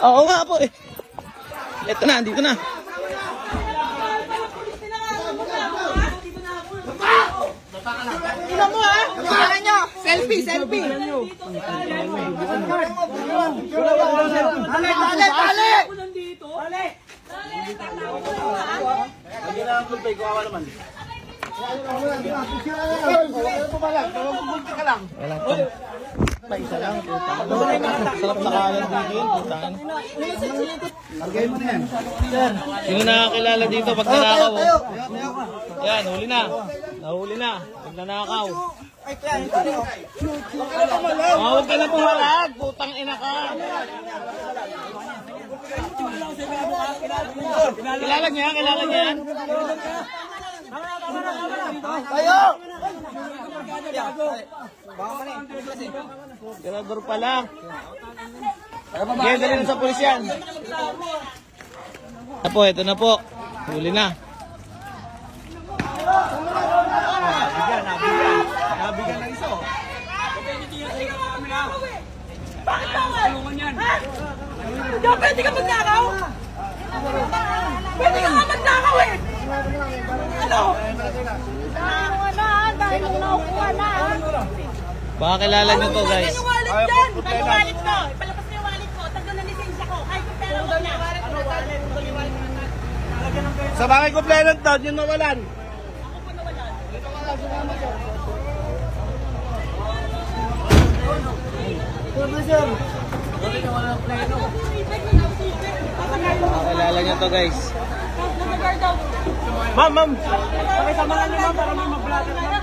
Oo nga po eh. Ito na, dito na. Ina mo ha? Kaya nyo. Selfie, selfie. Dali, dali, dali. Hindi na ang kulpay, kuhawa naman. Isa lang, sarap na kalan dito yun, putang. Sino nakakilala dito pag nanakaw? Yan, huli na. Nahuli na. Pag nanakaw. Huwag ka na pumalag, putang ina ka. Kilala niya yan, kilala niya yan. Tayo! Ganador pala. Ganda rin sa pulis yan. Ito na po. Huli na. Nabigyan ng iso. Bakit bawal? Diyo, pwede ka magnakaw? Pwede ka nga magnakaw eh! Ano? Dahil nakuha na. Baka kilala nyo to guys. Yung wallet dyan! Yung wallet ko! Ipalapas mo yung wallet ko. Tagdo na lisensya ko. Kahit yung pera ko na. Sa bagay complainant daw, yun nawalan. Ako po nawalan. Baka kilala nyo to guys. Ma'am, ma'am. Pakisamahan niyo ma'am para may mag-blatter na.